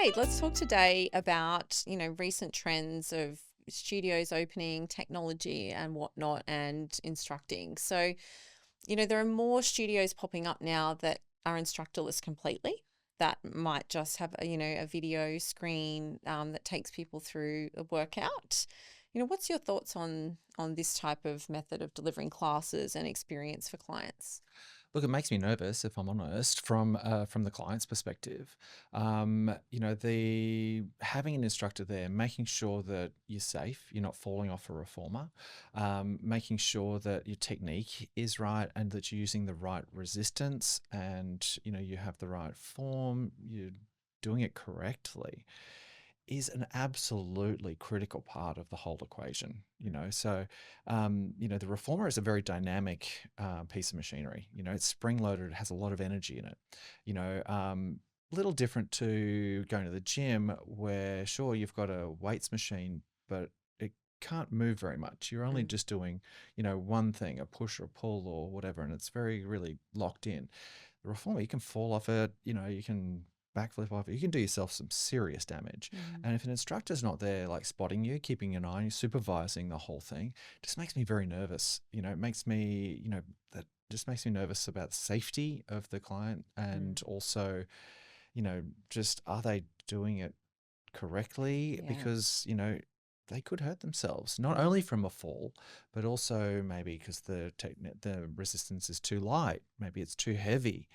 Jade, let's talk today about, recent trends of studios opening, technology and whatnot, and instructing. So, there are more studios popping up now that are instructor-less completely. That might just have a video screen that takes people through a workout. What's your thoughts on this type of method of delivering classes and experience for clients? Look, it makes me nervous, if I'm honest, from the client's perspective. The having an instructor there, making sure that you're safe, you're not falling off a reformer, making sure that your technique is right and that you're using the right resistance, and you have the right form, you're doing it correctly, is an absolutely critical part of the whole equation. The reformer is a very dynamic piece of machinery. It's spring loaded, it has a lot of energy in it. Little different to going to the gym, where sure, you've got a weights machine, but it can't move very much. You're only just doing one thing, a push or a pull or whatever, and it's very really locked in. The reformer, you can fall off it, you can backflip off it, you can do yourself some serious damage. And if an instructor's not there, like spotting you, keeping an eye on you, supervising the whole thing, just makes me very nervous. It makes me, that just makes me nervous about the safety of the client, and also, just are they doing it correctly? Yeah. Because, they could hurt themselves, not only from a fall, but also maybe because the resistance is too light, maybe it's too heavy.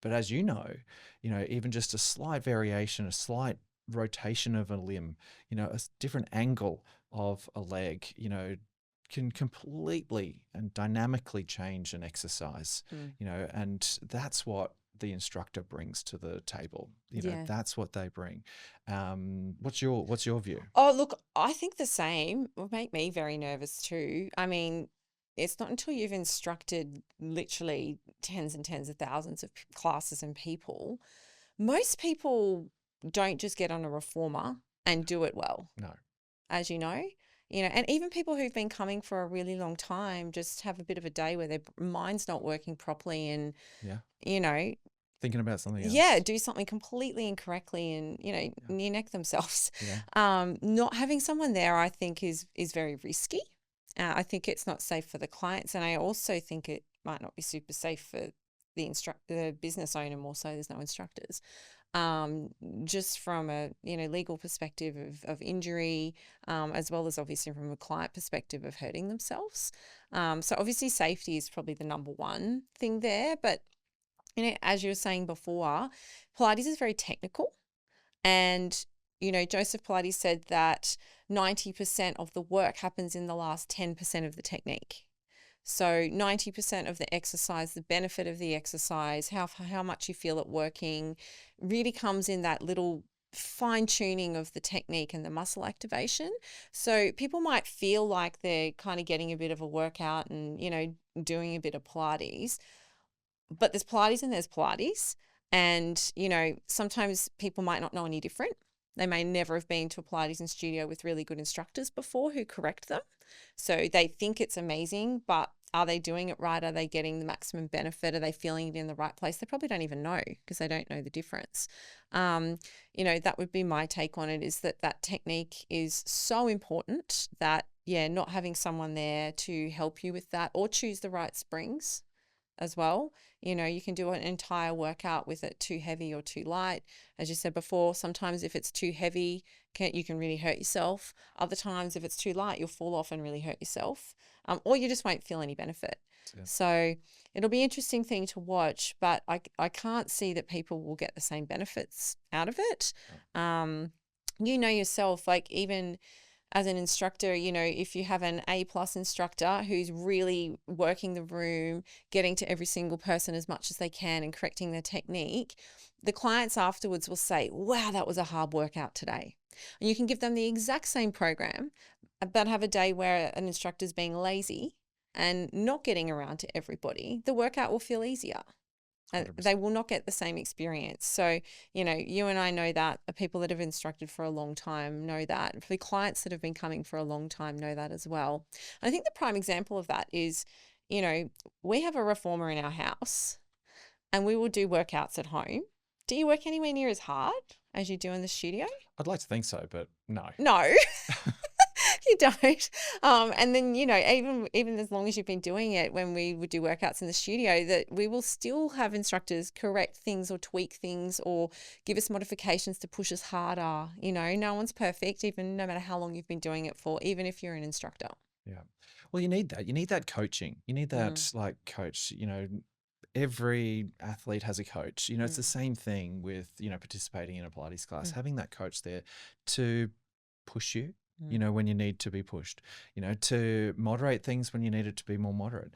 But as even just a slight variation, a slight rotation of a limb, a different angle of a leg, can completely and dynamically change an exercise, and that's what the instructor brings to the table. That's what they bring. What's your view? Oh, look, I think the same. It would make me very nervous too. I mean, it's not until you've instructed literally tens and tens of thousands of classes and people. Most people don't just get on a reformer and do it well, No. as you know. And even people who've been coming for a really long time just have a bit of a day where their mind's not working properly and, Yeah. thinking about something else. Yeah, do something completely incorrectly and, near neck themselves. Yeah. Not having someone there, I think, is very risky. I think it's not safe for the clients, and I also think it might not be super safe for the business owner. More so, there's no instructors. Just from a legal perspective of injury, as well as obviously from a client perspective of hurting themselves. So obviously safety is probably the number one thing there. But as you were saying before, Pilates is very technical, and Joseph Pilates said that 90% of the work happens in the last 10% of the technique. So 90% of the exercise, the benefit of the exercise, how much you feel it working, really comes in that little fine tuning of the technique and the muscle activation. So people might feel like they're kind of getting a bit of a workout and, doing a bit of Pilates, but there's Pilates and there's Pilates. And, sometimes people might not know any different. They may never have been to a Pilates studio with really good instructors before who correct them. So they think it's amazing, but are they doing it right? Are they getting the maximum benefit? Are they feeling it in the right place? They probably don't even know because they don't know the difference. That would be my take on it, is that technique is so important that, not having someone there to help you with that, or choose the right springs as well. You can do an entire workout with it too heavy or too light. As you said before, sometimes if it's too heavy, you can really hurt yourself. Other times, if it's too light, you'll fall off and really hurt yourself, or you just won't feel any benefit. Yeah. So it'll be an interesting thing to watch, but I can't see that people will get the same benefits out of it. Oh. Yourself, like even as an instructor, if you have an A+ instructor who's really working the room, getting to every single person as much as they can and correcting their technique, the clients afterwards will say, wow, that was a hard workout today. And you can give them the exact same program, but have a day where an instructor's being lazy and not getting around to everybody. The workout will feel easier. They will not get the same experience. So, you and I know that. The people that have instructed for a long time know that. And for the clients that have been coming for a long time know that as well. And I think the prime example of that is, we have a reformer in our house and we will do workouts at home Do you work anywhere near as hard as you do in the studio? I'd like to think so, but no. No. You don't. And then, even as long as you've been doing it, when we would do workouts in the studio, that we will still have instructors correct things or tweak things or give us modifications to push us harder. No one's perfect, even no matter how long you've been doing it for, even if you're an instructor. Yeah. Well, you need that. You need that coaching. You need that coach, every athlete has a coach. It's the same thing with, participating in a Pilates class, having that coach there to push you, when you need to be pushed, to moderate things when you need it to be more moderate,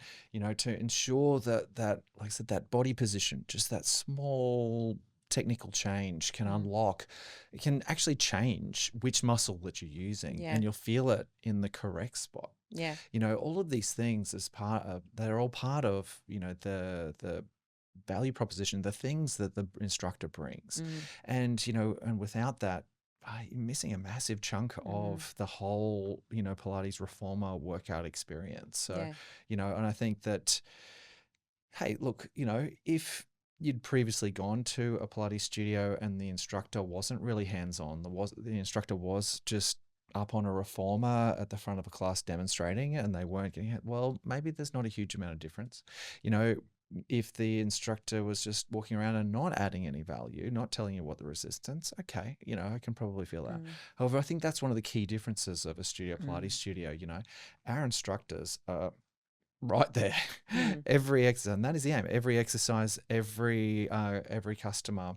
to ensure that, like I said, that body position, just that small technical change can unlock, it can actually change which muscle that you're using, and you'll feel it in the correct spot. Yeah. All of these things they're all part of, the value proposition, the things that the instructor brings. And, and without that, you're missing a massive chunk of the whole, Pilates reformer workout experience. So, and I think that, hey, look, if you'd previously gone to a Pilates studio and the instructor wasn't really hands-on, the instructor was just up on a reformer at the front of a class demonstrating and they weren't getting it, well, maybe there's not a huge amount of difference. If the instructor was just walking around and not adding any value, not telling you what the resistance, okay, I can probably feel that. However, I think that's one of the key differences of a studio, Pilates studio. Our instructors are right there. Every exercise, and that is the aim. Every exercise, every customer,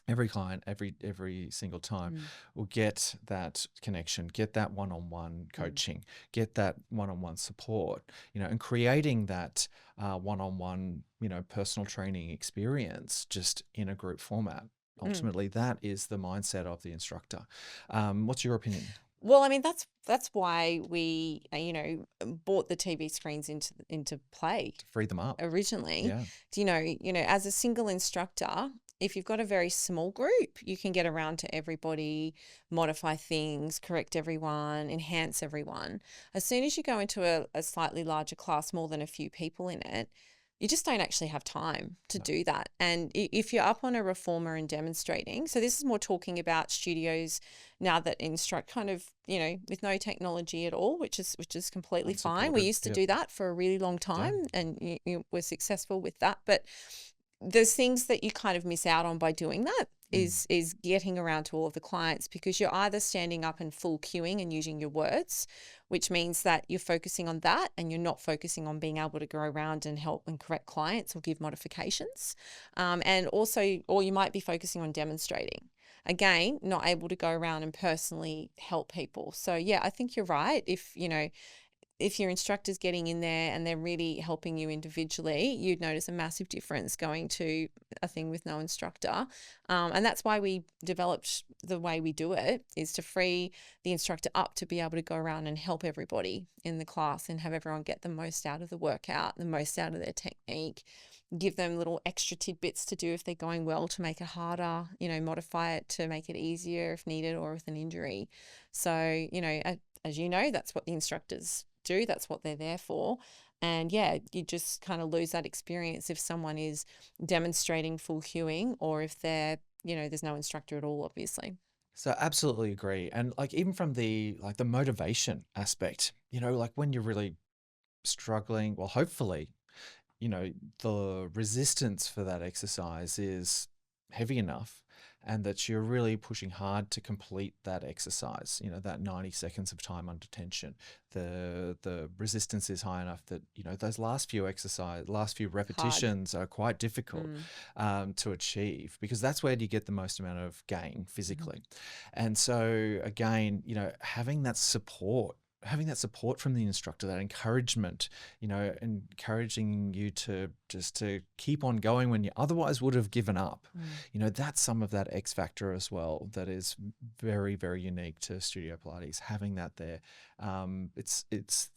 every client, every single time will get that connection, get that one-on-one coaching, get that one-on-one support, and creating that one-on-one, personal training experience just in a group format. Ultimately, that is the mindset of the instructor. What's your opinion? Well, I mean, that's why we, bought the TV screens into play To free them up originally. Yeah. As a single instructor, if you've got a very small group, you can get around to everybody, modify things, correct everyone, enhance everyone. As soon as you go into a slightly larger class, more than a few people in it, you just don't actually have time to do that. And if you're up on a reformer and demonstrating, so this is more talking about studios now that instruct kind of, with no technology at all, which is completely fine. We used to do that for a really long time and you were successful with that. But there's things that you kind of miss out on by doing that is getting around to all of the clients, because you're either standing up and full cueing and using your words, which means that you're focusing on that and you're not focusing on being able to go around and help and correct clients or give modifications. And also, or you might be focusing on demonstrating. Again, not able to go around and personally help people. So yeah, I think you're right. If your instructor's getting in there and they're really helping you individually, you'd notice a massive difference going to a thing with no instructor. And that's why we developed the way we do it, is to free the instructor up to be able to go around and help everybody in the class and have everyone get the most out of the workout, the most out of their technique, give them little extra tidbits to do if they're going well to make it harder, modify it to make it easier if needed or with an injury. So, as you know, that's what the instructors do. That's what they're there for. And yeah, you just kind of lose that experience if someone is demonstrating full cueing or if they're, there's no instructor at all, obviously. So absolutely agree. And like, even from the motivation aspect, like when you're really struggling, well, hopefully, the resistance for that exercise is heavy enough and that you're really pushing hard to complete that exercise, that 90 seconds of time under tension. The resistance is high enough that, those last few repetitions are quite difficult to achieve, because that's where you get the most amount of gain physically. And so again, having that support from the instructor, that encouragement, encouraging you to keep on going when you otherwise would have given up. That's some of that X factor as well that is very, very unique to Studio Pilates, having that there. It's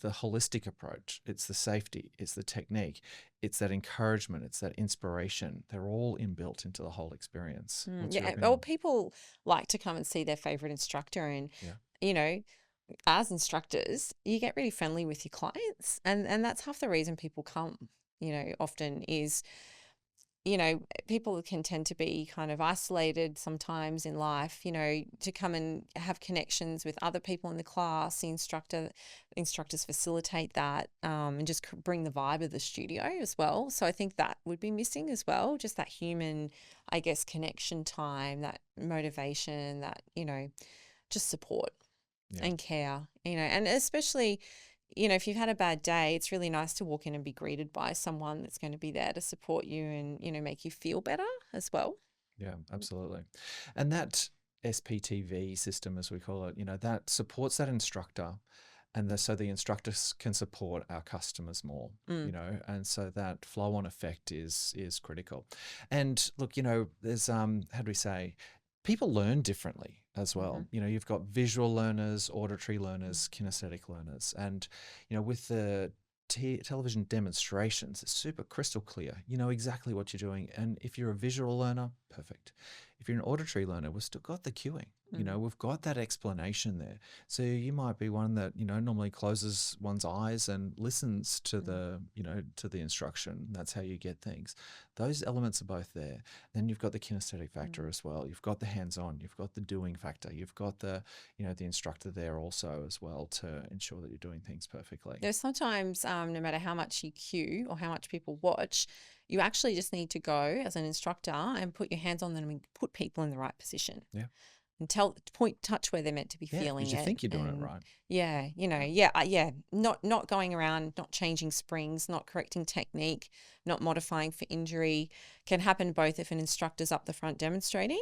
the holistic approach. It's the safety. It's the technique. It's that encouragement. It's that inspiration. They're all inbuilt into the whole experience. What's your opinion? Well, people like to come and see their favorite instructor and, as instructors, you get really friendly with your clients, and that's half the reason people come, often is people can tend to be kind of isolated sometimes in life, to come and have connections with other people in the class. The instructors facilitate that, and just bring the vibe of the studio as well. So I think that would be missing as well, just that human, I guess, connection time, that motivation, that, just support and care, and especially, if you've had a bad day, it's really nice to walk in and be greeted by someone that's going to be there to support you and, make you feel better as well. Yeah, absolutely. And that SPTV system, as we call it, that supports that instructor, and so the instructors can support our customers more, and so that flow-on effect is critical. And look, there's how do we say, people learn differently as well. You've got visual learners, auditory learners, kinesthetic learners, and with the television demonstrations, it's super crystal clear. You know exactly what you're doing. And if you're a visual learner, perfect. If you're an auditory learner, we've still got the cueing. We've got that explanation there. So you might be one that, normally closes one's eyes and listens to the, to the instruction. That's how you get things. Those elements are both there. Then you've got the kinesthetic factor as well. You've got the hands-on, you've got the doing factor. You've got the, the instructor there also as well to ensure that you're doing things perfectly. There's sometimes, no matter how much you cue or how much people watch, you actually just need to go as an instructor and put your hands on them and put people in the right position. Yeah. And touch where they're meant to be feeling it. You think you're doing it right. Yeah, not going around, not changing springs, not correcting technique, not modifying for injury can happen both if an instructor's up the front demonstrating,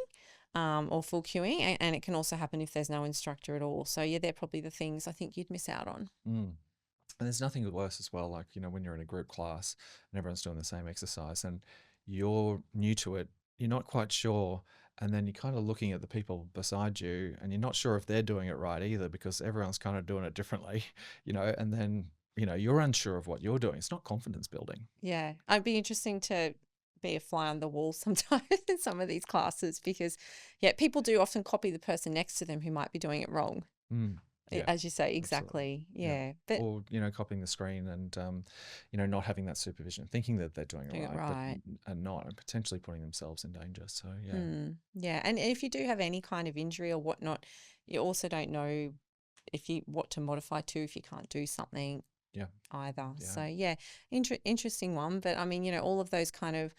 or full cueing, and it can also happen if there's no instructor at all. So they're probably the things I think you'd miss out on. And there's nothing worse as well, like, when you're in a group class and everyone's doing the same exercise and you're new to it, you're not quite sure, and then you're kind of looking at the people beside you and you're not sure if they're doing it right either because everyone's kind of doing it differently, and then, you're unsure of what you're doing. It's not confidence building. Yeah, it'd be interesting to be a fly on the wall sometimes in some of these classes because, people do often copy the person next to them who might be doing it wrong. Yeah, as you say, exactly. Yeah. But, or, copying the screen and, not having that supervision, thinking that they're doing it right. But, and not, and potentially putting themselves in danger. So, yeah. Yeah. And if you do have any kind of injury or whatnot, you also don't know what to modify to if you can't do something either. Yeah. So, interesting one. But, I mean, all of those kind of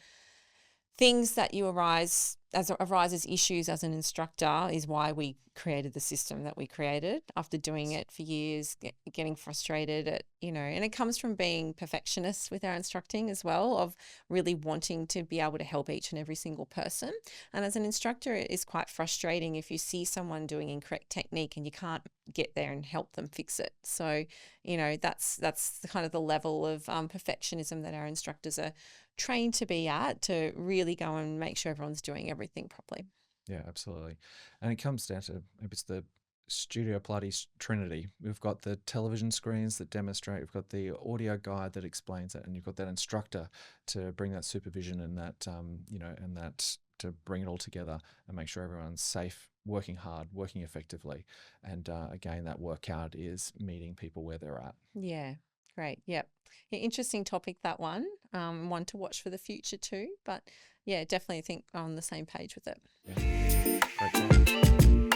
things that arise as issues as an instructor is why we created the system that we created after doing it for years, getting frustrated at, and it comes from being perfectionists with our instructing as well, of really wanting to be able to help each and every single person. And as an instructor, it is quite frustrating if you see someone doing incorrect technique and you can't get there and help them fix it. So, that's the kind of the level of perfectionism that our instructors are trained to be at, to really go and make sure everyone's doing everything properly. Yeah, absolutely. And it comes down to, maybe it's the Studio Pilates Trinity. We've got the television screens that demonstrate, we've got the audio guide that explains it, and you've got that instructor to bring that supervision and that, and that to bring it all together and make sure everyone's safe, working hard, working effectively. And again, that workout is meeting people where they're at. Yeah, great. Yep. Yeah, interesting topic, that one. One to watch for the future too. But yeah, definitely think on the same page with it. Yeah. Great.